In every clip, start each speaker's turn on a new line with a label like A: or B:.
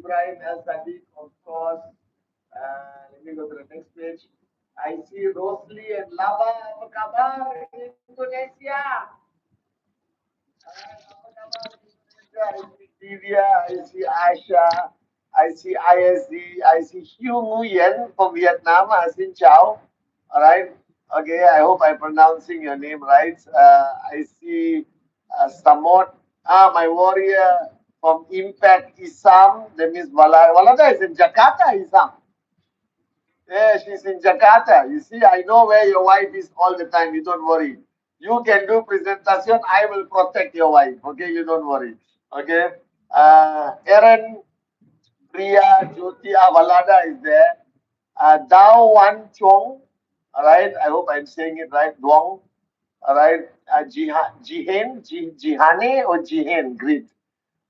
A: Ibrahim El Sadiq, of course. Let me go to the next page. I see Rosli and Lava, apa kabar in Indonesia? Apa kabar in Indonesia? I see Divya, I see Asha, I see ISD, I see Hugh Nguyen from Vietnam. Xin chào. All right. Okay, I hope I'm pronouncing your name right. I see Samot, my warrior from Impact Isam. That means Walada is in Jakarta, Isam. Yeah, she's in Jakarta. You see, I know where your wife is all the time. You don't worry. You can do presentation. I will protect your wife. Okay, you don't worry. Okay. Aaron, Priya, Jyoti, Valada is there. Dao Wan Chong. All right. I hope I'm saying it right. Duong. All right. Jihane or Jihen. Great.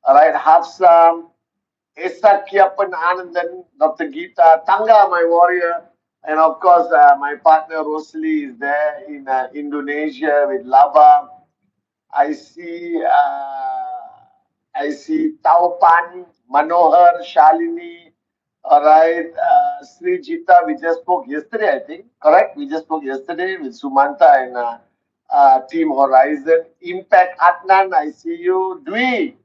A: All right. Hafsa. Esa Kiapan Anandan, Dr. Geeta, Tanga, my warrior, and of course, my partner Rosli is there in Indonesia with Laba. I see, Taupan, Manohar, Shalini. All right, Sri Jita, we just spoke yesterday, I think. Correct? We just spoke yesterday with Sumanta and Team Horizon. Impact Adnan, I see you. Dwi,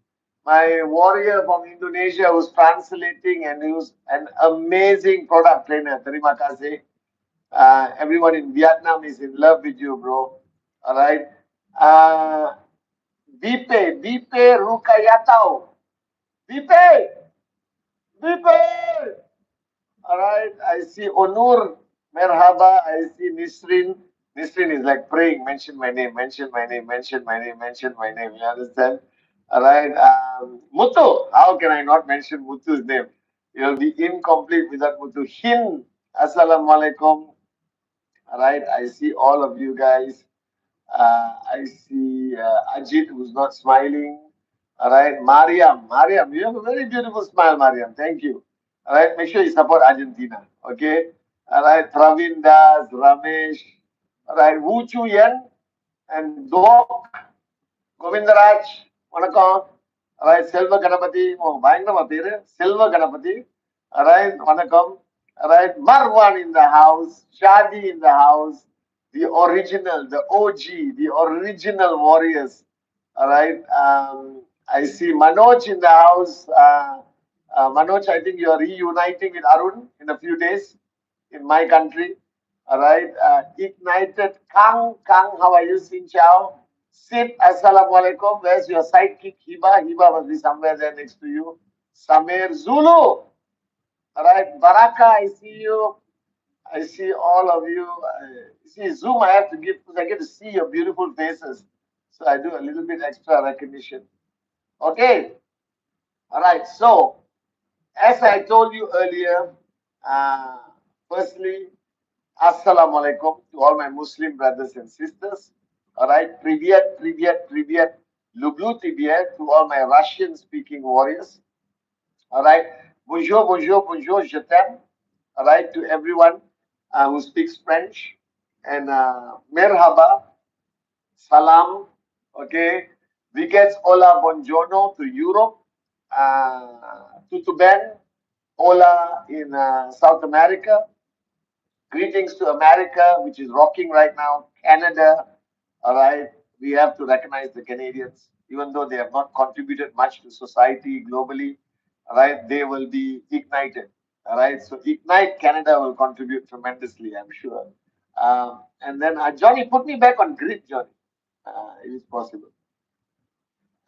A: my warrior from Indonesia who's translating and who's an amazing product trainer. Terima kasih. Everyone in Vietnam is in love with you, bro. All right. Vipe Rukayatao. Vipe, Vipe. All right. I see Onur, Merhaba. I see Nisrin. Nisrin is like praying, mention my name, mention my name, mention my name, mention my name. You understand? All right. Muthu. How can I not mention Muthu's name? You'll be incomplete without Muthu. Hin. Assalamu alaikum. All right. I see all of you guys. I see Ajit who's not smiling. All right. Mariam, you have a very beautiful smile, Mariam. Thank you. All right. Make sure you support Argentina. Okay. All right. Pravin Das, Ramesh. All right. Wu Chu Yen and Dok. Govindaraj. Vanakkam. All right. Selva Ganapati. Oh, பயங்கரமா பேரு. Selva Ganapati. All right. Vanakkam. All right. Marwan in the house. Shadi in the house. The original, the OG, the original warriors. All right. I see Manoj in the house. Manoj, I think you are reuniting with Arun in a few days in my country. All right. Ignited Kang. Kang, how are you, Xin Chao? Sid, Assalamu alaikum. Where's your sidekick, Hiba? Hiba must be somewhere there next to you. Samir Zulu. All right. Baraka, I see you. I see all of you. See, Zoom, I have to give because I get to see your beautiful faces. So I do a little bit extra recognition. Okay. All right. So, as I told you earlier, uh, firstly, Assalamu alaikum to all my Muslim brothers and sisters. All right. Privyet, privyet, privyet. Lublu privyet to all my Russian speaking warriors. All right. Bonjour, bonjour, bonjour, je t'aime. All right. To everyone who speaks French. And merhaba, salam, okay. Vigets hola, buongiorno to Europe. Tutu Ben, hola in South America. Greetings to America, which is rocking right now. Canada, all right. We have to recognize the Canadians, even though they have not contributed much to society globally. All right, they will be ignited. All right, so Ignite Canada will contribute tremendously, I'm sure. And then Johnny, put me back on grid, Johnny, if it's possible.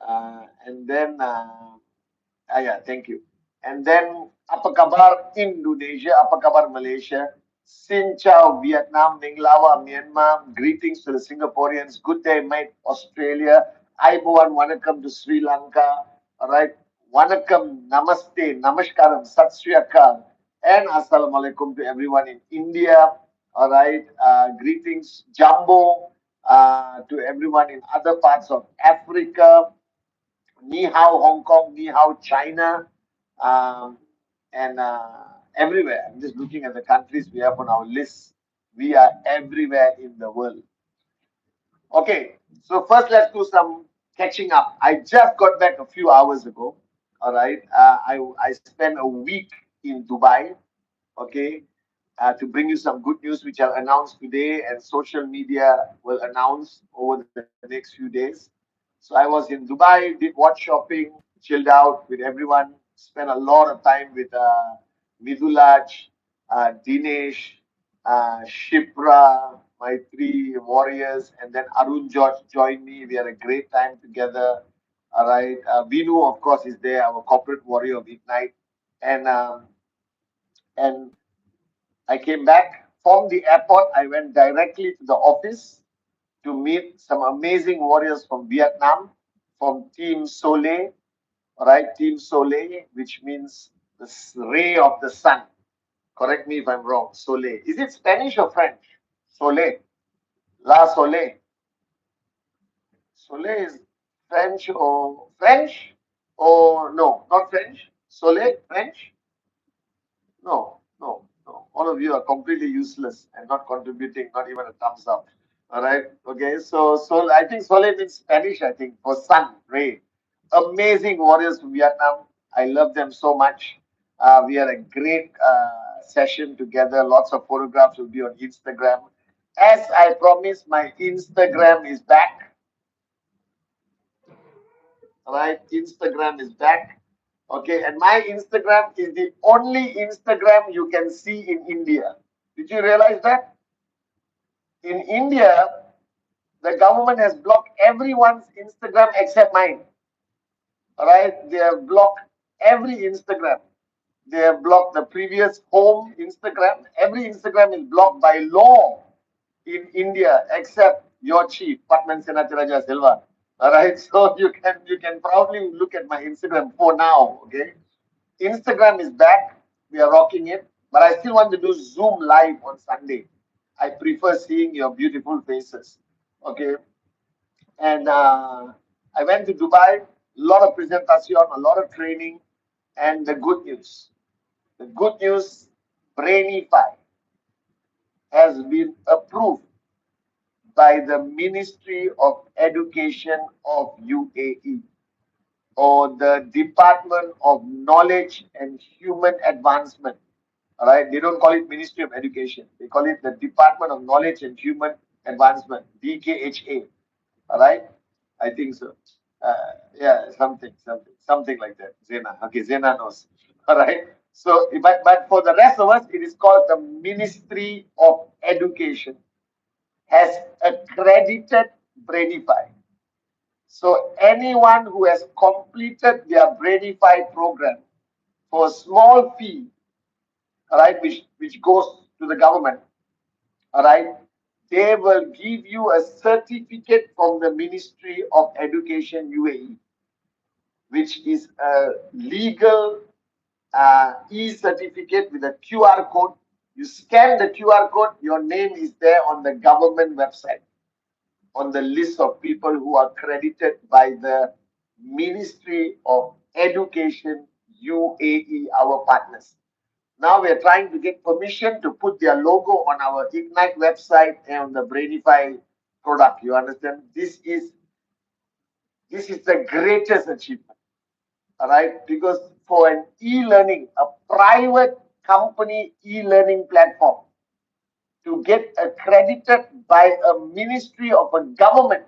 A: And then, yeah, thank you. And then, apa kabar Indonesia, apa kabar Malaysia, Xin chào Vietnam, Ninglawa, Myanmar, greetings to the Singaporeans, good day, mate, Australia, Aiboan, Wanakam to Sri Lanka, all right, Wanakam, Namaste, Namaskaram, Sat Sri Akal, and Assalamu alaikum to everyone in India, all right, greetings, Jumbo, to everyone in other parts of Africa, Ni hao Hong Kong, Ni hao China, um, and everywhere. I'm just looking at the countries we have on our list. We are everywhere in the world. Okay, so first let's do some catching up. I just got back a few hours ago. All right. I spent a week in Dubai. Okay. To bring you some good news, which I'll announce today, and social media will announce over the next few days. So I was in Dubai, did watch shopping, chilled out with everyone, spent a lot of time with Midulaj, Dinesh, Shipra, my three warriors, and then Arun George joined me. We had a great time together. All right. Vinu, of course, is there, our corporate warrior of Ignite. And I came back from the airport. I went directly to the office to meet some amazing warriors from Vietnam, from Team Soleil, right? Team Soleil, which means the ray of the sun. Correct me if I'm wrong. Soleil. Is it Spanish or French? Soleil. La Soleil. Soleil is French or no, not French. Soleil, French? No, no, no. All of you are completely useless and not contributing, not even a thumbs up. All right. Okay. So I think Soleil means Spanish, I think, for sun, ray. Amazing warriors from Vietnam. I love them so much. We had a great session together. Lots of photographs will be on Instagram. As I promised, my Instagram is back. Right? Instagram is back. Okay, and my Instagram is the only Instagram you can see in India. Did you realize that? In India, the government has blocked everyone's Instagram except mine. All right, they have blocked every Instagram. They have blocked the previous home Instagram. Every Instagram is blocked by law in India except your chief, Patman Senatiraja Silva. All right, so you can proudly look at my Instagram for now. Okay, Instagram is back. We are rocking it, but I still want to do Zoom live on Sunday. I prefer seeing your beautiful faces. Okay, and I went to Dubai. A lot of presentation, a lot of training, and the good news. The good news, Brainify has been approved by the Ministry of Education of UAE, or the Department of Knowledge and Human Advancement. All right, they don't call it Ministry of Education. They call it the Department of Knowledge and Human Advancement, DKHA. All right, I think so. Yeah, something like that. Zena. Okay, Zena knows. All right. So, but for the rest of us, it is called the Ministry of Education has accredited Brainify. So anyone who has completed their Brainify program for a small fee, all right, which goes to the government, all right, they will give you a certificate from the Ministry of Education UAE, which is a legal e-certificate with a QR code. You scan the QR code, your name is there on the government website, on the list of people who are credited by the Ministry of Education UAE, our partners. Now we're trying to get permission to put their logo on our Ignite website and on the Brainify product. You understand? This is the greatest achievement. All right, because for an e-learning, a private company e-learning platform to get accredited by a ministry of a government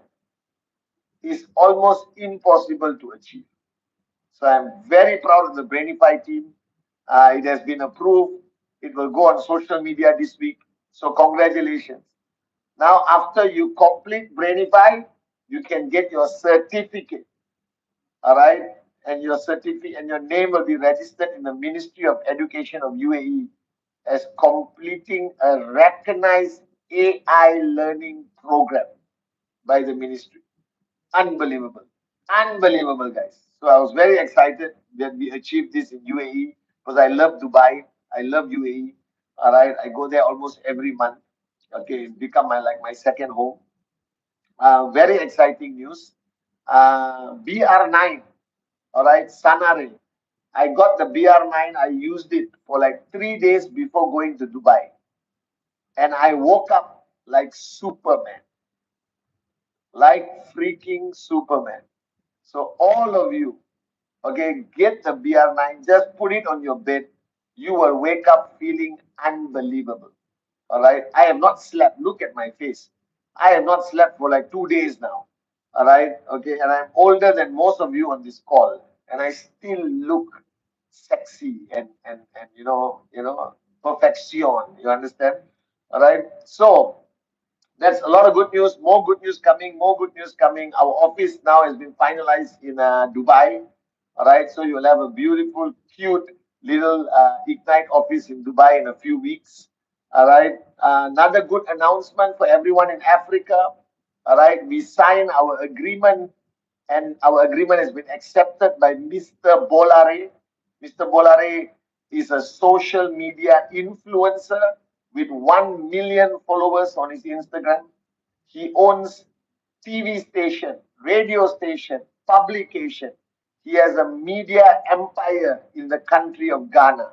A: is almost impossible to achieve. So I'm very proud of the Brainify team. It has been approved. It will go on social media this week. So congratulations. Now, after you complete Brainify, you can get your certificate. All right. And your certificate and your name will be registered in the Ministry of Education of UAE as completing a recognized AI learning program by the ministry. Unbelievable. Unbelievable, guys. So I was very excited that we achieved this in UAE because I love Dubai. I love UAE. All right. I go there almost every month. Okay. It's become my second home. Very exciting news. BR9. All right. Sanare. I got the BR9. I used it for like 3 days before going to Dubai. And I woke up like Superman, like freaking Superman. So all of you, Okay, get the BR9, just put it on your bed. You will wake up feeling unbelievable. All right. I have not slept. Look at my face. I have not slept for like 2 days now. All right. Okay. And I'm older than most of you on this call. And I still look sexy and perfection. You understand? All right. So that's a lot of good news. More good news coming. More good news coming. Our office now has been finalized in Dubai. All right. So you'll have a beautiful, cute little Ignite office in Dubai in a few weeks. All right. Another good announcement for everyone in Africa. All right. We signed our agreement, and our agreement has been accepted by Mr. Bolare. Mr. Bolare is a social media influencer with 1 million followers on his Instagram. He owns TV station, radio station, publication. He has a media empire in the country of Ghana.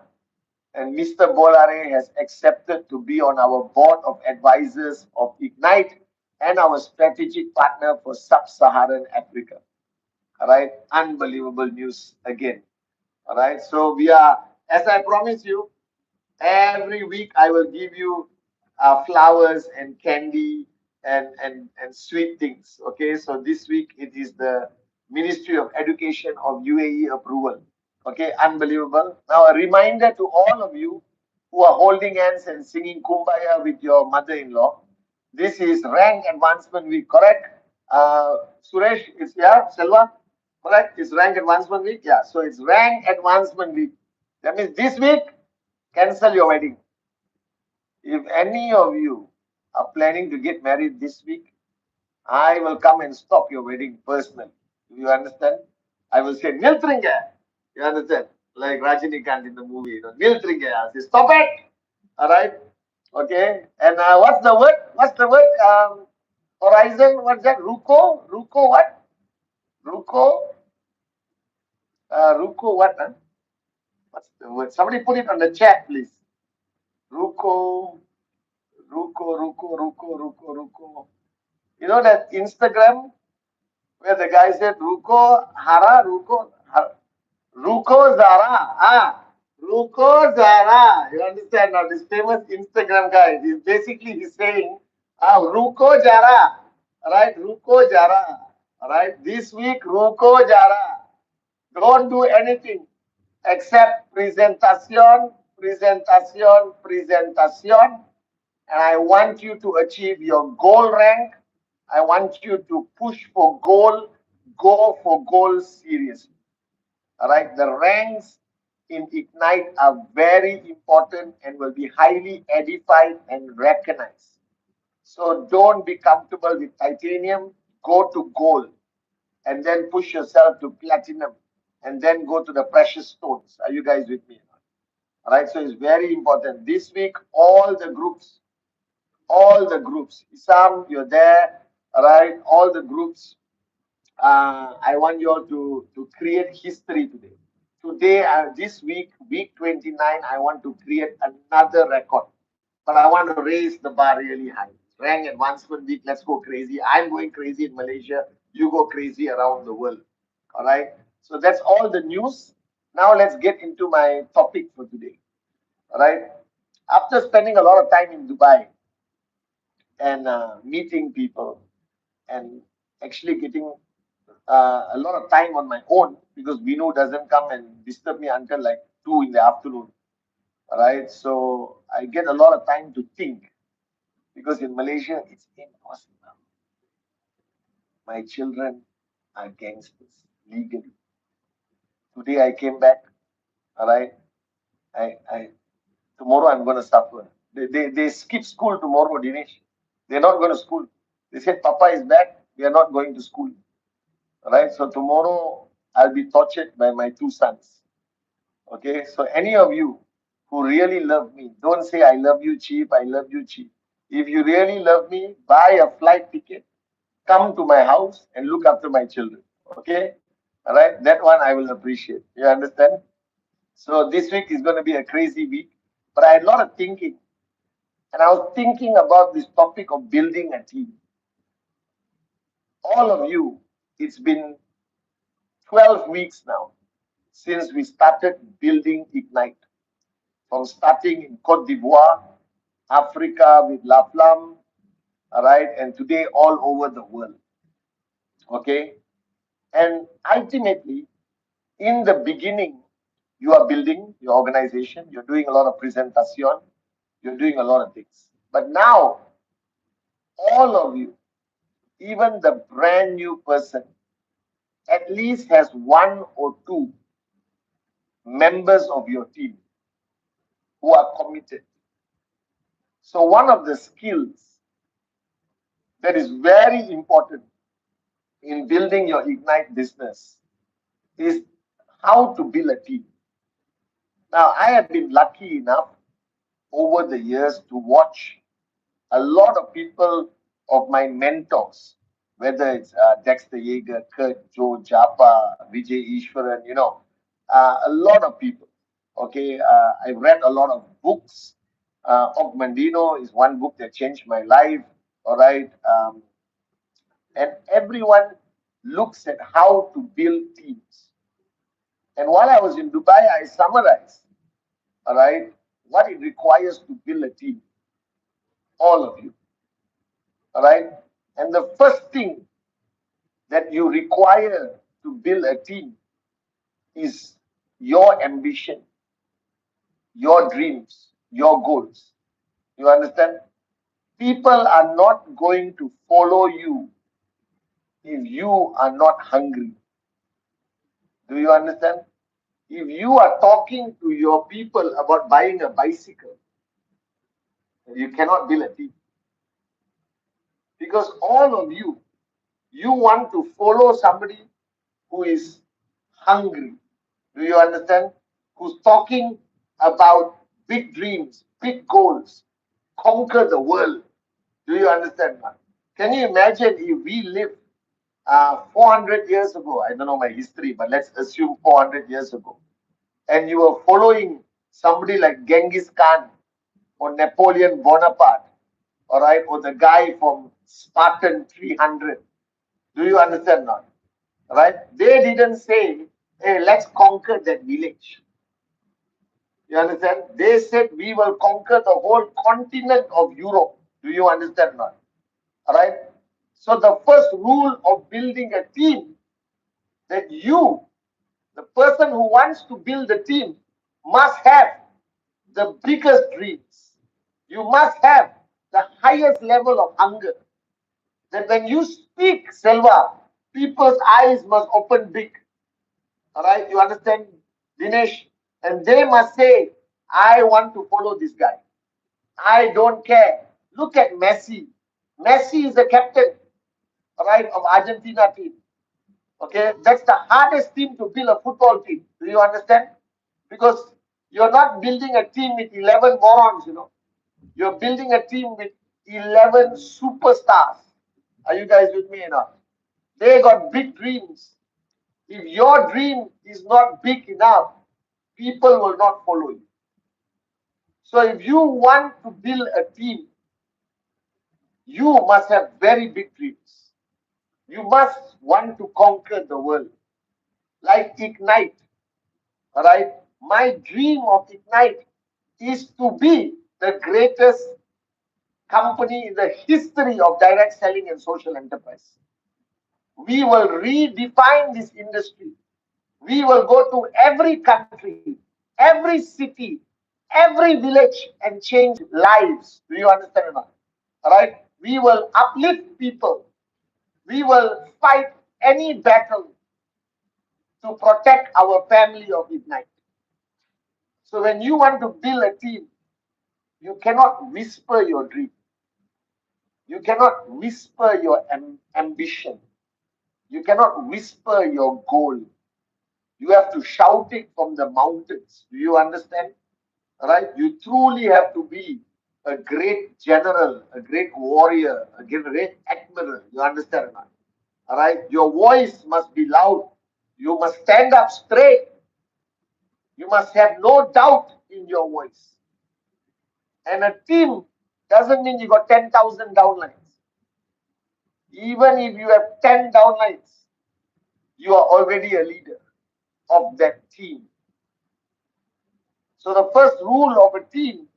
A: And Mr. Bolare has accepted to be on our board of advisors of Ignite and our strategic partner for sub-Saharan Africa. All right, unbelievable news again. All right, so we are, as I promised you, every week I will give you flowers and candy and sweet things. Okay, so this week it is the Ministry of Education of UAE approval. Okay, unbelievable. Now a reminder to all of you who are holding hands and singing Kumbaya with your mother-in-law. This is rank advancement week, correct? Suresh is here, Selva, correct? It's rank advancement week. Yeah, so it's rank advancement week. That means this week cancel your wedding. If any of you are planning to get married this week, I will come and stop your wedding personally. You understand? I will say, Niltringa. You understand? Like Rajinikanth in the movie, Niltringa. I say, stop it. All right. Okay. And what's the word? What's the word? Horizon. What's that? Ruko? Ruko what? Ruko? Ruko what? Huh? What's the word? Somebody put it on the chat, please. Ruko. Ruko. You know that Instagram where the guy said Ruko Zara. Ruko Zara. You understand now? This famous Instagram guy. He's saying Ruko Jara. Right? Ruko Jara. Right? This week Ruko Jara. Don't do anything except presentation. And I want you to achieve your goal rank. I want you to push for goal, go for goal seriously. All right. The ranks in Ignite are very important and will be highly edified and recognized. So don't be comfortable with titanium. Go to gold and then push yourself to platinum and then go to the precious stones. Are you guys with me? All right. So it's very important. This week, all the groups. Isam, you're there, all right? All the groups. I want you all to create history today. Today, this week, week 29, I want to create another record. But I want to raise the bar really high. Rank advancement week, let's go crazy. I'm going crazy in Malaysia. You go crazy around the world. All right? So that's all the news. Now let's get into my topic for today. All right? After spending a lot of time in Dubai, and meeting people and actually getting a lot of time on my own because Vinu doesn't come and disturb me until like 2 in the afternoon. All right. So I get a lot of time to think because in Malaysia it's impossible. My children are gangsters legally. Today I came back. All right. I tomorrow I'm going to suffer. They skip school tomorrow, Dinesh. They're not going to school. They said, Papa is back. We are not going to school. Right? So tomorrow I'll be tortured by my two sons. Okay? So any of you who really love me, don't say I love you cheap, I love you cheap. If you really love me, buy a flight ticket, come to my house and look after my children. Okay? All right? That one I will appreciate. You understand? So this week is going to be a crazy week, but I had a lot of thinking. And I was thinking about this topic of building a team. All of you, it's been 12 weeks now. since we started building Ignite. From starting in Cote d'Ivoire, Africa with La Flamme, all right, and today all over the world. Okay. And ultimately, in the beginning, you are building your organization, you're doing a lot of presentation, you're doing a lot of things. But now, all of you, even the brand new person, at least has one or two members of your team who are committed. So, one of the skills that is very important in building your Ignite business is how to build a team. Now, I have been lucky enough over the years to watch a lot of people of my mentors, whether it's Dexter Yeager, Kurt, Joe Japa, Vijay Ishwaran, a lot of people. Okay, I've read a lot of books. Og Mandino is one book that changed my life. All right, and everyone looks at how to build teams. And while I was in Dubai, I summarized, all right, what it requires to build a team. All of you. All right. And the first thing that you require to build a team is your ambition, your dreams, your goals. You understand? People are not going to follow you if you are not hungry. Do you understand? If you are talking to your people about buying a bicycle, you cannot build a team. Because all of you want to follow somebody who is hungry. Do you understand? Who's talking about big dreams, big goals, conquer the world. Do you understand, man? Can you imagine if we lived 400 years ago? I don't know my history, but let's assume 400 years ago. And you were following somebody like Genghis Khan or Napoleon Bonaparte, all right, or the guy from Spartan 300. Do you understand now? Right? They didn't say, hey, let's conquer that village. You understand? They said we will conquer the whole continent of Europe. Do you understand now? All right? So the first rule of building a team, that you, the person who wants to build a team, must have the biggest dreams. You must have the highest level of hunger. That when you speak, Selva, people's eyes must open big. All right, you understand, Dinesh? And they must say, I want to follow this guy. I don't care. Look at Messi. Messi is the captain, all right, of Argentina team. Okay, that's the hardest team to build a football team. Do you understand? Because you're not building a team with 11 morons, You're building a team with 11 superstars. Are you guys with me or not? They got big dreams. If your dream is not big enough, people will not follow you. So if you want to build a team, you must have very big dreams. You must want to conquer the world. Like Ignite. All right. My dream of Ignite is to be the greatest company in the history of direct selling and social enterprise. We will redefine this industry. We will go to every country, every city, every village and change lives. Do you understand or not? All right? We will uplift people. We will fight any battle to protect our family of Ignite. So when you want to build a team, you cannot whisper your dream. You cannot whisper your ambition. You cannot whisper your goal. You have to shout it from the mountains. Do you understand? All right? You truly have to be a great general, a great warrior, a great admiral. You understand or not? All right? Your voice must be loud. You must stand up straight. You must have no doubt in your voice. And a team doesn't mean you got 10,000 downlines. Even if you have 10 downlines, you are already a leader. of that team. So the first rule of a team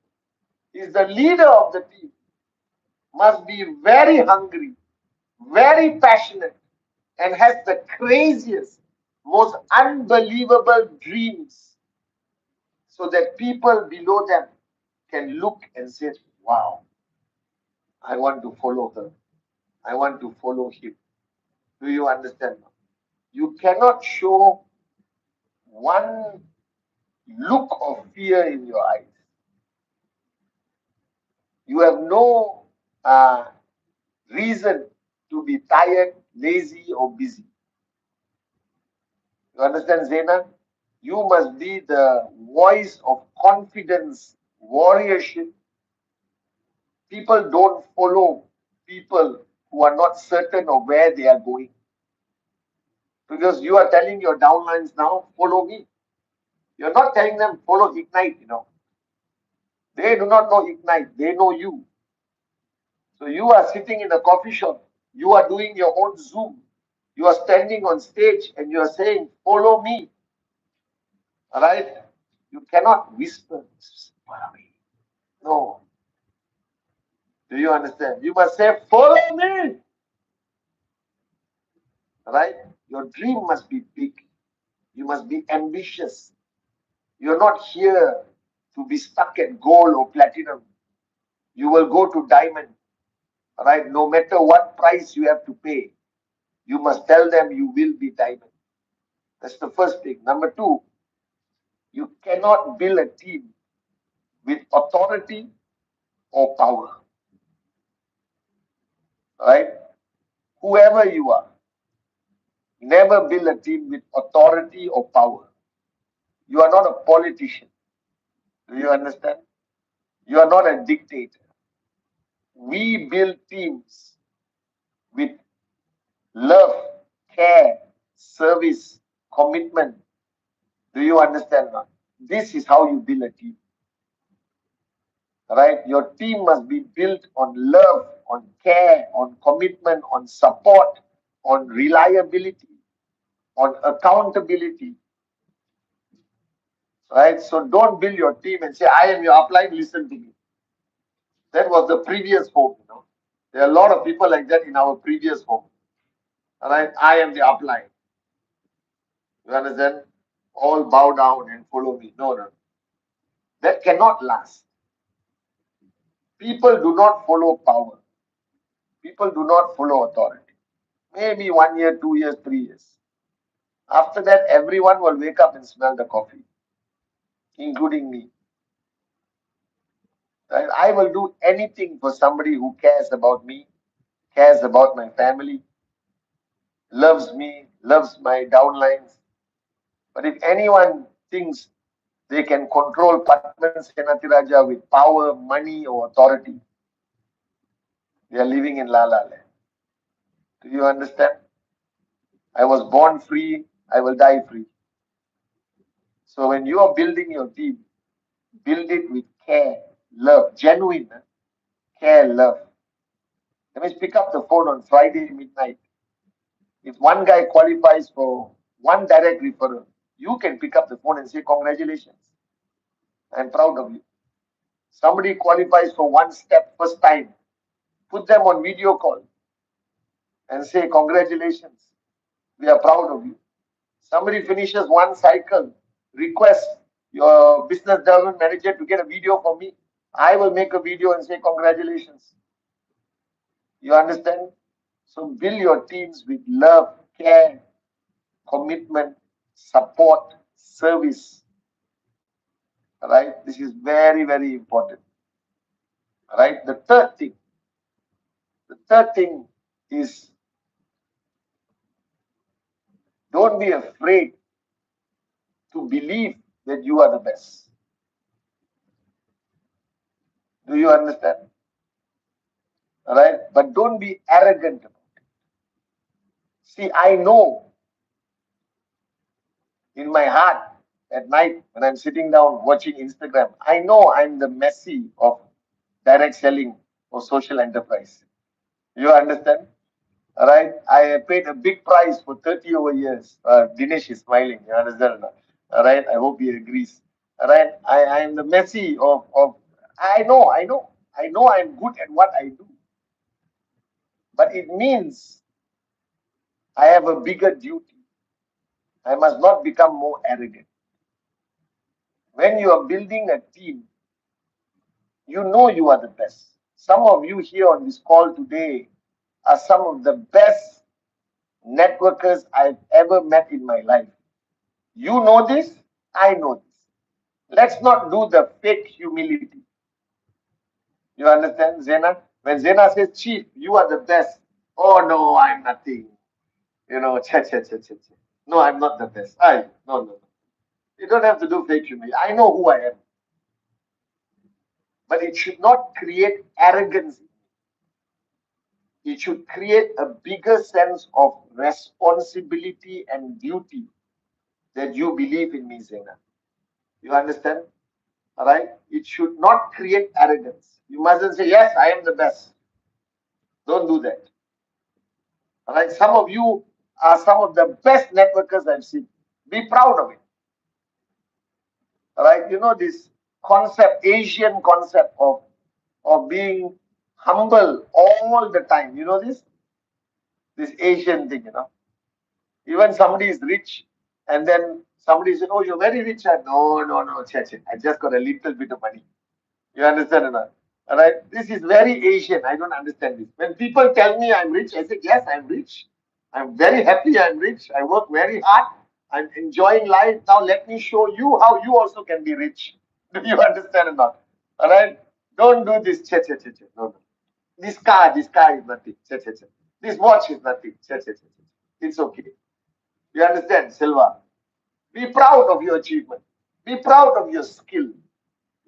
A: is the leader of the team must be very hungry, very passionate, and has the craziest, most unbelievable dreams so that people below them can look and say, wow, I want to follow her. I want to follow him. Do you understand? You cannot show one look of fear in your eyes. You have no reason to be tired, lazy, or busy. You understand, Zaina? You must be the voice of confidence, warriorship. People don't follow people who are not certain of where they are going. Because you are telling your downlines now, follow me. You're not telling them, follow Ignite. They do not know Ignite, they know you. So you are sitting in a coffee shop, you are doing your own Zoom, you are standing on stage and you are saying, follow me. All right? You cannot whisper, follow me. No. Do you understand? You must say, follow me. All right? Your dream must be big. You must be ambitious. You're not here to be stuck at gold or platinum. You will go to diamond. All right? No matter what price you have to pay, you must tell them you will be diamond. That's the first thing. Number two, you cannot build a team with authority or power. Right? Whoever you are, never build a team with authority or power. You are not a politician. Do you understand? You are not a dictator. We build teams with love, care, service, commitment. Do you understand now? This is how you build a team. Right? Your team must be built on love, on care, on commitment, on support, on reliability, on accountability. Right? So don't build your team and say, I am your upline, listen to me. That was the previous home. There are a lot of people like that in our previous home. All right? I am the upline. You understand? All bow down and follow me. No, no. That cannot last. People do not follow power. People do not follow authority. Maybe 1 year, 2 years, 3 years. After that, everyone will wake up and smell the coffee, including me. Right? I will do anything for somebody who cares about me, cares about my family, loves me, loves my downlines. But if anyone thinks they can control Padman Senatiraja with power, money, or authority, they are living in La La Land. Do you understand? I was born free, I will die free. So when you are building your team, build it with care, love, genuine care, love. That means pick up the phone on Friday midnight. If one guy qualifies for one direct referral, you can pick up the phone and say, congratulations. I'm proud of you. Somebody qualifies for one step first time, put them on video call and say, congratulations. We are proud of you. Somebody finishes one cycle, request your business development manager to get a video for me. I will make a video and say, congratulations. You understand? So build your teams with love, care, commitment, support, service. Right? This is very, very important. Right? The third thing is don't be afraid to believe that you are the best. Do you understand? Right? But don't be arrogant about it. See, I know in my heart at night when I'm sitting down watching Instagram, I know I'm the Messi of direct selling or social enterprise. You understand? All right. I paid a big price for 30 over years. Dinesh is smiling. You understand? Or not? All right. I hope he agrees. All right. I am the Messi of I know I'm good at what I do, but it means I have a bigger duty. I must not become more arrogant. When you are building a team, you know you are the best. Some of you here on this call today are some of the best networkers I've ever met in my life. You know this, I know this. Let's not do the fake humility. You understand, Zena? When Zena says, Chief, you are the best. Oh, no, I'm nothing. You know, cha, cha, cha, cha, cha. No, I'm not the best. No. You don't have to do fake humility. I know who I am. But it should not create arrogance. It should create a bigger sense of responsibility and duty that you believe in me, Zena. You understand? All right? It should not create arrogance. You mustn't say, yes, I am the best. Don't do that. All right? Some of you are some of the best networkers I've seen. Be proud of it. All right? You know this concept, Asian concept of being humble all the time. You know this? This Asian thing, you know. Even somebody is rich and then somebody says, oh, you're very rich. No, che. I just got a little bit of money. You understand or not? All right. This is very Asian. I don't understand this. When people tell me I'm rich, I say, yes, I'm rich. I'm very happy I'm rich. I work very hard. I'm enjoying life. Now let me show you how you also can be rich. Do you understand or not? All right. Don't do this. Che. No. This car is nothing. Che. This watch is nothing. Che. It's okay. You understand, Silva? Be proud of your achievement. Be proud of your skill.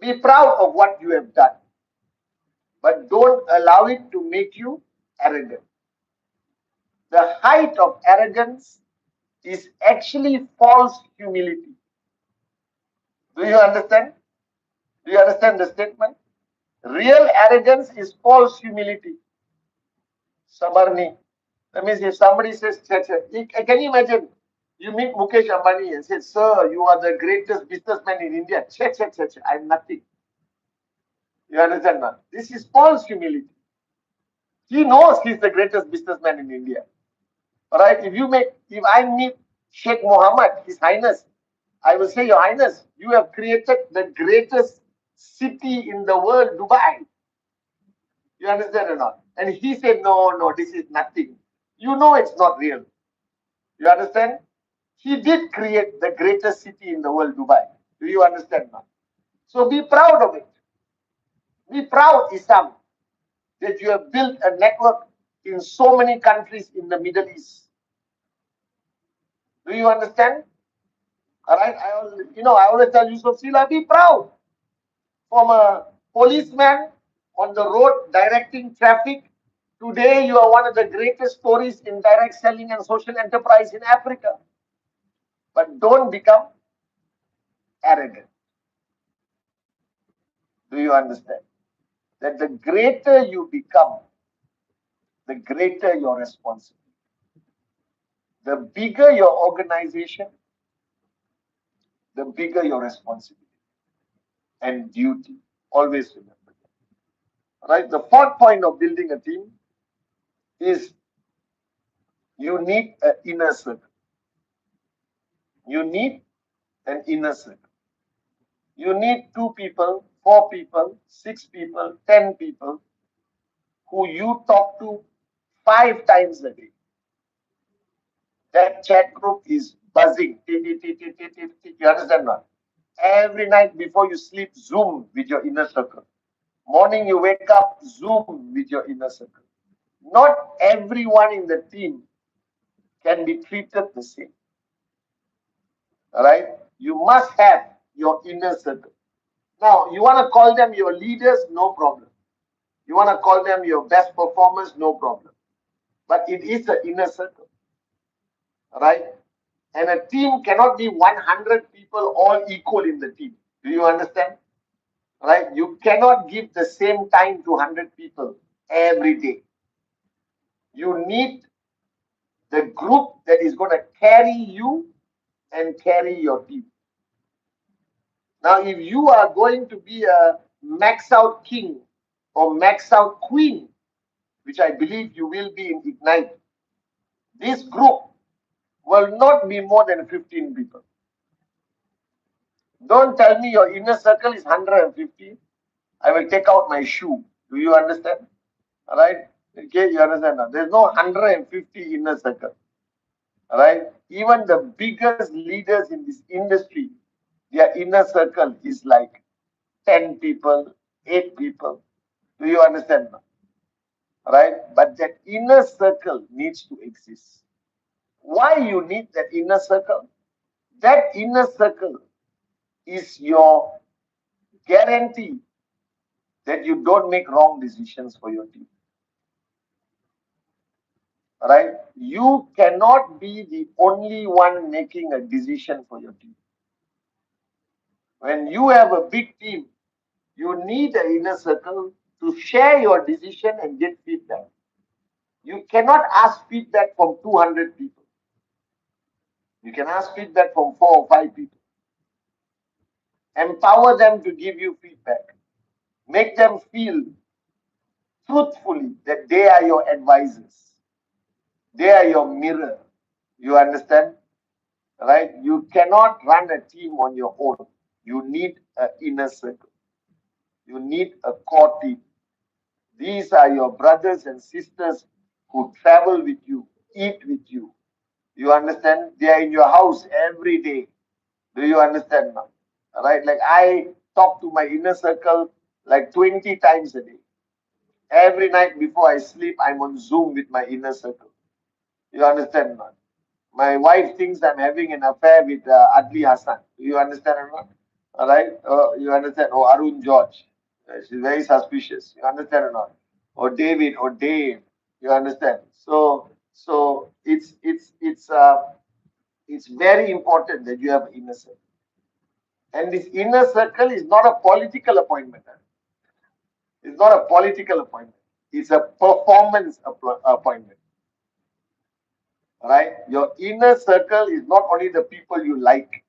A: Be proud of what you have done. But don't allow it to make you arrogant. The height of arrogance is actually false humility. Do you understand? Do you understand the statement? Real arrogance is false humility. Sabarni. That means if somebody says, can you imagine? You meet Mukesh Ambani and say, sir, you are the greatest businessman in India. I'm nothing. You understand now? This is false humility. He knows he's the greatest businessman in India. All right. If I meet Sheikh Mohammed, His Highness, I will say, Your Highness, you have created the greatest city in the world, Dubai. You understand or not? And he said, No, this is nothing. You know it's not real. You understand? He did create the greatest city in the world, Dubai. Do you understand now? So be proud of it. Be proud, Isam, that you have built a network in so many countries in the Middle East. Do you understand? All right. I always tell Yusuf Sila, be proud. From a policeman on the road directing traffic, today you are one of the greatest stories in direct selling and social enterprise in Africa. But don't become arrogant. Do you understand? That the greater you become, the greater your responsibility. The bigger your organization, the bigger your responsibility and duty. Always remember that. Right? The fourth point of building a team is you need an inner circle. You need an inner circle. You need 2 people, 4 people, 6 people, 10 people who you talk to 5 times a day. That chat group is buzzing. You understand now? Every night before you sleep, Zoom with your inner circle. Morning you wake up, Zoom with your inner circle. Not everyone in the team can be treated the same. All right? You must have your inner circle. Now, you want to call them your leaders, no problem. You want to call them your best performers, no problem. But it is the inner circle. All right? And a team cannot be 100 people all equal in the team. Do you understand? Right? You cannot give the same time to 100 people every day. You need the group that is going to carry you and carry your team. Now, if you are going to be a max out king or max out queen, which I believe you will be in Ignite, this group will not be more than 15 people. Don't tell me your inner circle is 150. I will take out my shoe. Do you understand? All right? Okay, you understand now? There's no 150 inner circle. All right? Even the biggest leaders in this industry, their inner circle is like 10 people, 8 people. Do you understand now? All right? But that inner circle needs to exist. Why you need that inner circle? That inner circle is your guarantee that you don't make wrong decisions for your team. Right? You cannot be the only one making a decision for your team. When you have a big team, you need an inner circle to share your decision and get feedback. You cannot ask feedback from 200 people. You can ask feedback from 4 or 5 people. Empower them to give you feedback. Make them feel truthfully that they are your advisors. They are your mirror. You understand? Right? You cannot run a team on your own. You need an inner circle. You need a core team. These are your brothers and sisters who travel with you, eat with you. You understand? They are in your house every day. Do you understand now? Right? Like I talk to my inner circle like 20 times a day. Every night before I sleep, I'm on Zoom with my inner circle. You understand now? My wife thinks I'm having an affair with Adli Hassan. Do you understand or not? All right? You understand? Or Arun George. She's very suspicious. You understand or not? Or David or Dave. You understand? So it's very important that you have inner circle. And this inner circle is not a political appointment. It's not a political appointment. It's a performance appointment. Right? Your inner circle is not only the people you like.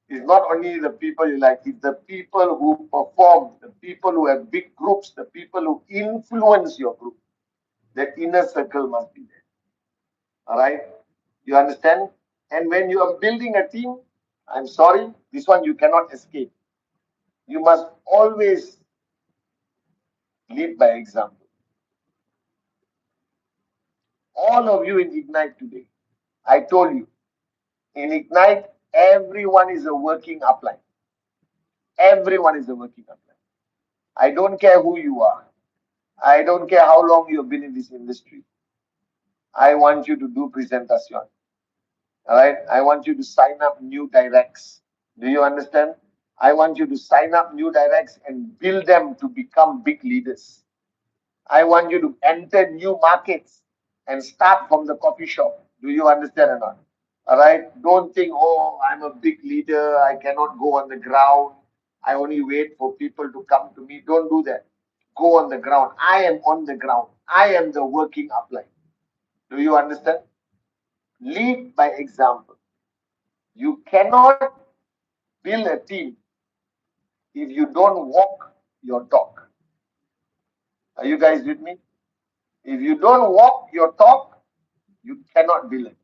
A: It's not only the people you like, it's the people who perform, the people who have big groups, the people who influence your group. That inner circle must be there. All right? You understand? And when you are building a team, I'm sorry, this one you cannot escape. You must always lead by example. All of you in Ignite today, I told you, in Ignite, everyone is a working upline. Everyone is a working upline. I don't care who you are. I don't care how long you've been in this industry. I want you to do presentation. All right. I want you to sign up new directs. Do you understand? I want you to sign up new directs and build them to become big leaders. I want you to enter new markets and start from the coffee shop. Do you understand or not? All right. Don't think, oh, I'm a big leader. I cannot go on the ground. I only wait for people to come to me. Don't do that. Go on the ground. I am on the ground. I am the working upline. Do you understand? Lead by example. You cannot build a team if you don't walk your talk. Are you guys with me? If you don't walk your talk, you cannot build a team.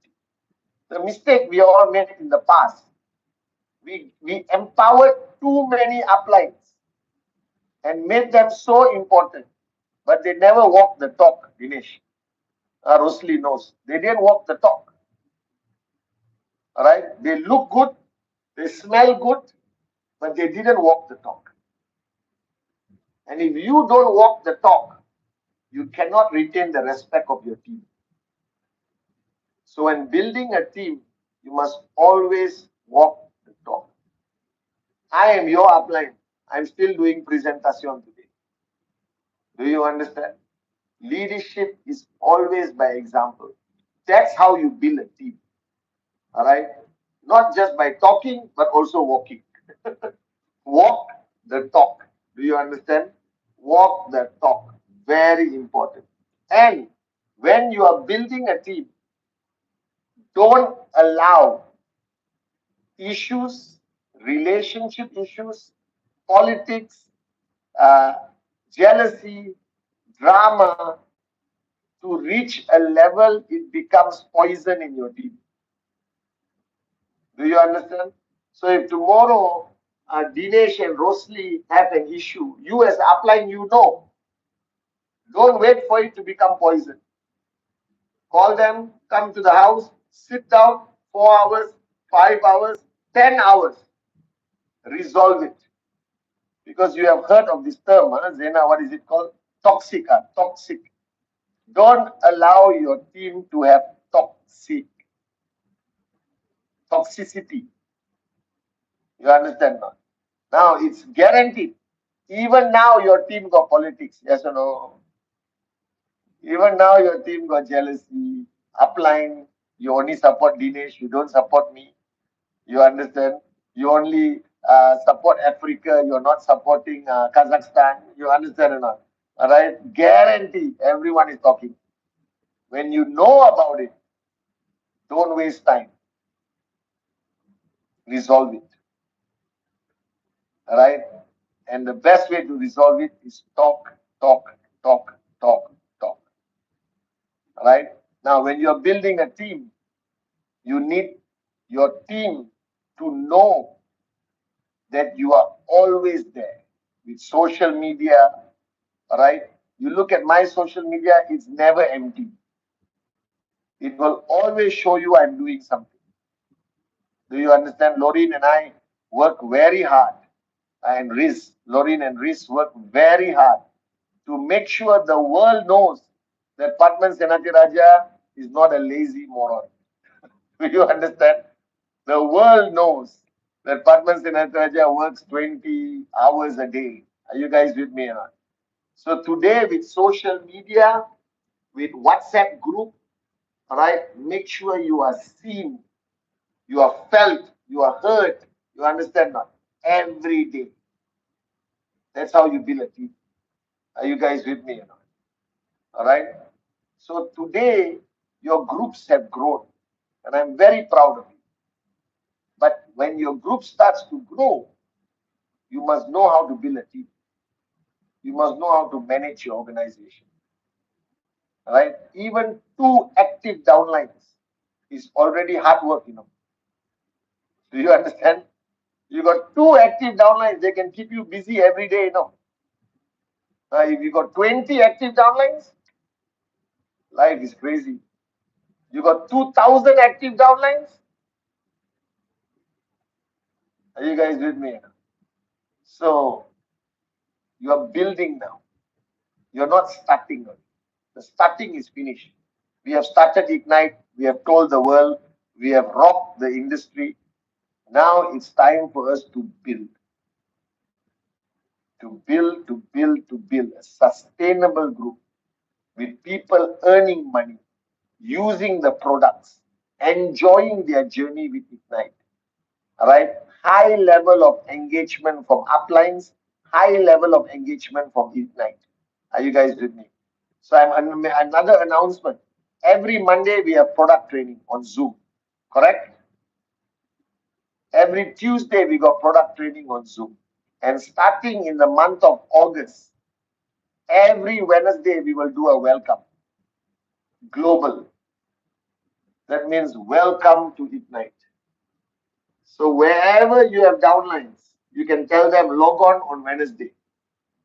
A: The mistake we all made in the past, we empowered too many uplines and made them so important, but they never walked the talk, Dinesh. Rosli knows. They didn't walk the talk. All right? They look good, they smell good, but they didn't walk the talk. And if you don't walk the talk, you cannot retain the respect of your team. So when building a team, you must always walk the talk. I am your upline. I'm still doing presentation today. Do you understand? Leadership is always by example. That's how you build a team. All right? Not just by talking, but also walking. Walk the talk. Do you understand? Walk the talk. Very important. And when you are building a team, Don't allow issues, relationship issues, politics, uh, jealousy, drama to reach a level it becomes poison in your team. Do you understand? So if tomorrow Dinesh and Rosli have an issue, you as upline, you know, don't wait for it to become poison. Call them, come to the house, sit down, 4 hours, 5 hours, 10 hours, resolve it. Because you have heard of this term, Zena, what is it called? Toxic, toxic. Don't allow your team to have toxicity. You understand now? Now it's guaranteed. Even now your team got politics, yes or no? Even now your team got jealousy. Upline, you only support Dinesh, you don't support me. You understand? You only support Africa, you're not supporting Kazakhstan. You understand or not? All right? Guarantee everyone is talking. When you know about it, don't waste time. Resolve it. All right? And the best way to resolve it is talk, talk, talk, talk, talk. All right? Now, when you're building a team, you need your team to know that you are always there with social media. All right? You look at my social media, it's never empty. It will always show you I'm doing something. Do you understand? Lorin and I work very hard, and Lorin and Riz work very hard to make sure the world knows that Padman Senati Raja is not a lazy moron. Do you understand? The world knows that Padman Senati Raja works 20 hours a day. Are you guys with me or not? So today with social media, with WhatsApp group, all right, make sure you are seen, you are felt, you are heard. You understand not? Every day. That's how you build a team. Are you guys with me or not? All right. So today your groups have grown, and I'm very proud of you. But when your group starts to grow, you must know how to build a team. You must know how to manage your organization. All right. Even 2 active downlines is already hard work, Do you understand? You got 2 active downlines, they can keep you busy every day. If you got 20 active downlines, life is crazy. You got 2,000 active downlines. Are you guys with me? So you are building now. You're not starting. The starting is finished. We have started Ignite. We have told the world. We have rocked the industry. Now it's time for us to build. To build a sustainable group with people earning money, using the products, enjoying their journey with Ignite. All right? High level of engagement from uplines, high level of engagement from Ignite. Are you guys with me? So another announcement. Every Monday we have product training on Zoom. Correct? Every Tuesday we got product training on Zoom. And starting in the month of August, every Wednesday we will do a welcome. Global. That means welcome to Ignite. So wherever you have downlines, you can tell them log on Wednesday.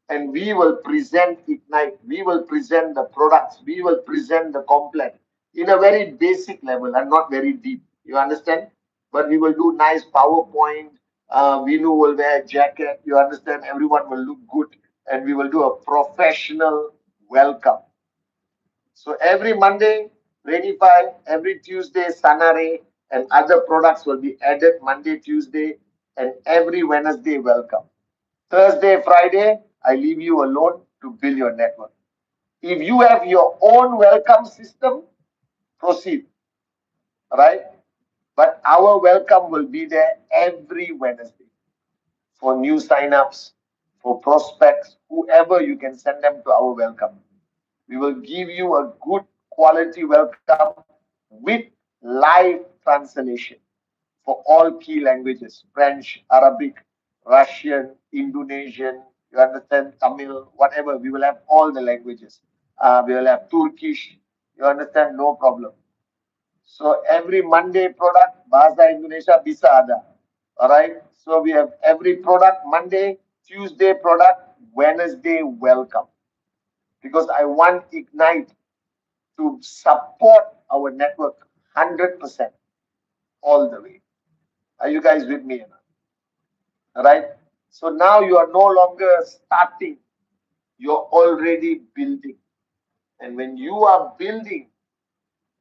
A: And we will present Ignite. We will present the products. We will present the complex in a very basic level and not very deep. You understand? But we will do nice PowerPoint. Vinu will wear a jacket. You understand? Everyone will look good. And we will do a professional welcome. So every Monday, Renify, every Tuesday, Sanare, and other products will be added Monday, Tuesday, and every Wednesday, welcome. Thursday, Friday, I leave you alone to build your network. If you have your own welcome system, proceed. Right? But our welcome will be there every Wednesday for new signups, for prospects, whoever you can send them to our welcome. We will give you a good quality welcome with live translation for all key languages: French, Arabic, Russian, Indonesian, you understand, Tamil, whatever. We will have all the languages. We will have Turkish, you understand, no problem. So every Monday product, Bahasa Indonesia bisa ada. Alright. So we have every product Monday, Tuesday product, Wednesday welcome. Because I want Ignite to support our network 100% all the way. Are you guys with me? Right? So now you are no longer starting, you're already building. And when you are building,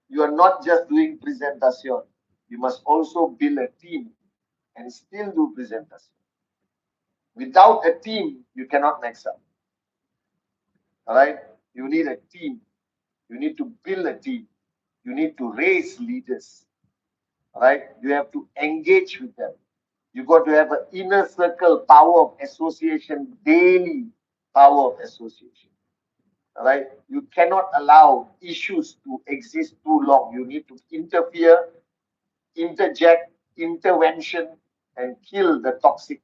A: you are not just doing presentation. You must also build a team and still do presentation. Without a team, you cannot max out. All right? You need a team. You need to build a team. You need to raise leaders. All right? You have to engage with them. You got to have an inner circle power of association, daily power of association. All right? You cannot allow issues to exist too long. You need to interfere, interject, intervention, and kill the toxic.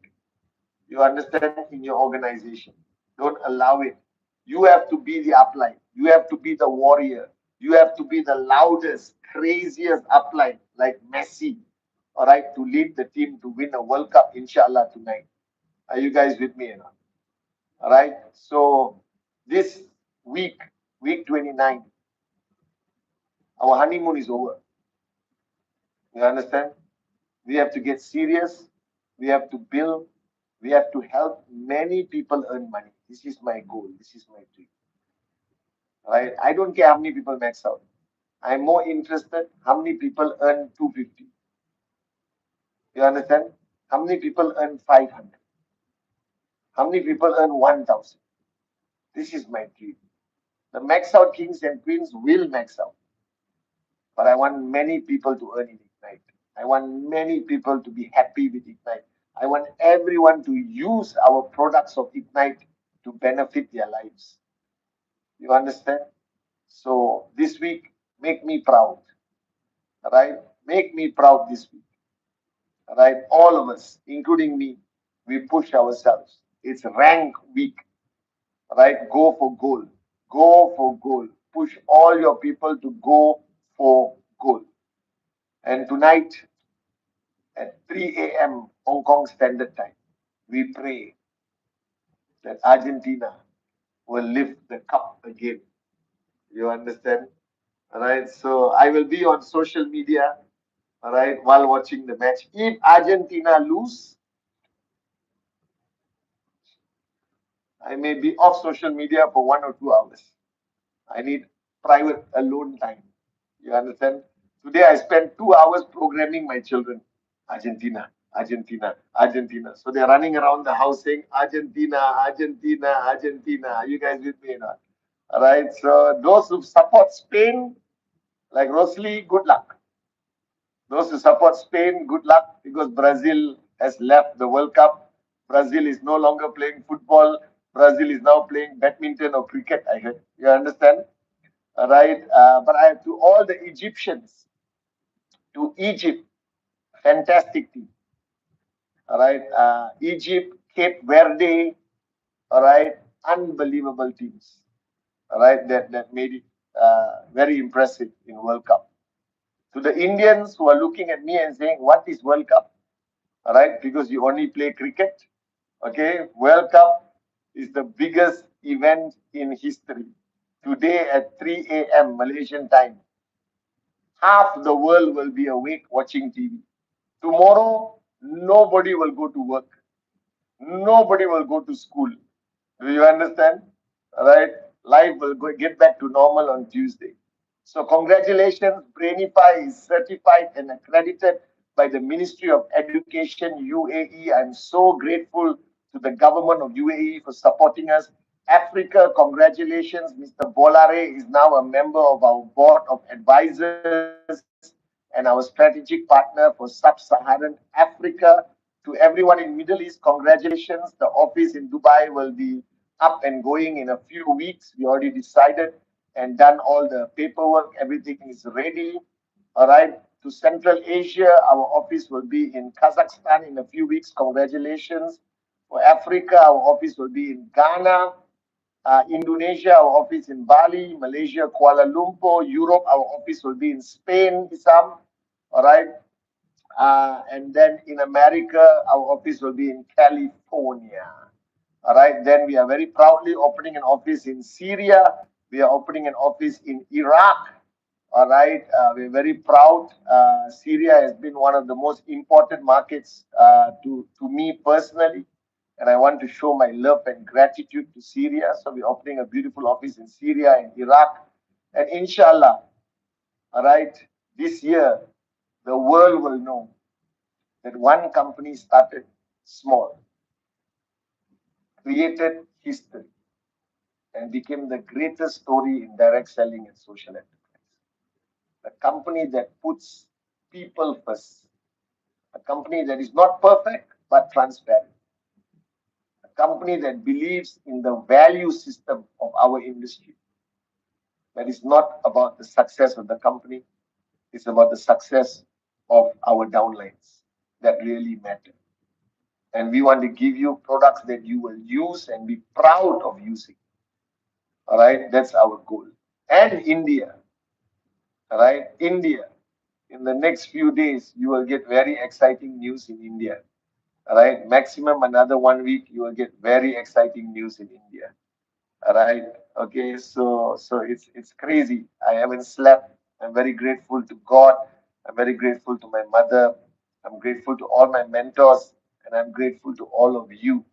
A: You understand, in your organization. Don't allow it. You have to be the upline. You have to be the warrior. You have to be the loudest, craziest upline, like Messi, all right, to lead the team to win a World Cup, inshallah, tonight. Are you guys with me or not? All right. So this week, week 29, our honeymoon is over. You understand? We have to get serious. We have to build. We have to help many people earn money. This is my goal. This is my dream. Right? I don't care how many people max out. I'm more interested how many people earn 250. You understand? How many people earn 500? How many people earn 1000? This is my dream. The max out kings and queens will max out. But I want many people to earn in Ignite. I want many people to be happy with Ignite. I want everyone to use our products of Ignite to benefit their lives. You understand? So this week, make me proud. Right? Make me proud this week. Right? All of us, including me, we push ourselves. It's rank week. Right? Go for goal. Go for goal. Push all your people to go for goal. And tonight at 3 a.m. Hong Kong Standard Time, we pray that Argentina will lift the cup again. You understand? All right. So I will be on social media, all right, while watching the match. If Argentina lose, I may be off social media for 1 or 2 hours. I need private alone time. You understand? Today I spent 2 hours programming my children. Argentina, Argentina, Argentina. So they're running around the house saying Argentina, Argentina, Argentina. Are you guys with me or not? All right. So those who support Spain, like Rosely, good luck. Those who support Spain, good luck, because Brazil has left the World Cup. Brazil is no longer playing football. Brazil is now playing badminton or cricket, I heard. You understand? All right. But I have to all the Egyptians, to Egypt, fantastic team. All right. Egypt, Cape Verde, all right. Unbelievable teams. All right. That made it very impressive in World Cup. To the Indians who are looking at me and saying, what is World Cup? All right. Because you only play cricket. Okay. World Cup is the biggest event in history. Today at 3 a.m. Malaysian time, half the world will be awake watching TV. Tomorrow, nobody will go to work. Nobody will go to school. Do you understand? All right. Life will get back to normal on Tuesday. So congratulations, Brainify is certified and accredited by the Ministry of Education UAE. I'm so grateful to the government of UAE for supporting us. Africa, congratulations. Mr. Bolare is now a member of our board of advisors and our strategic partner for Sub-Saharan Africa. To everyone in Middle East, congratulations. The office in Dubai will be up and going in a few weeks. We already decided and done all the paperwork. Everything is ready. All right. To Central Asia, our office will be in Kazakhstan in a few weeks. Congratulations. For Africa, our office will be in Ghana. Indonesia, our office in Bali. Malaysia, Kuala Lumpur. Europe, our office will be in Spain, Isam. All right. And then in America, our office will be in California. All right. Then we are very proudly opening an office in Syria. We are opening an office in Iraq. All right. We're very proud. Syria has been one of the most important markets to me personally. And I want to show my love and gratitude to Syria. So we're opening a beautiful office in Syria and Iraq. And inshallah, all right, this year, the world will know that one company started small, created history, and became the greatest story in direct selling and social enterprise. A company that puts people first, a company that is not perfect but transparent, a company that believes in the value system of our industry. That is not about the success of the company, it's about the success of our downlines that really matter. And we want to give you products that you will use and be proud of using. All right, that's our goal. And India, all right, India. In the next few days, you will get very exciting news in India. All right, maximum another 1 week, you will get very exciting news in India. All right, okay, so it's crazy. I haven't slept. I'm very grateful to God. I'm very grateful to my mother. I'm grateful to all my mentors, and I'm grateful to all of you,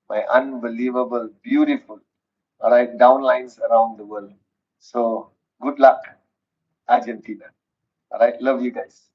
A: my unbelievable, beautiful, all right, downlines around the world. So good luck, Argentina. All right, love you guys.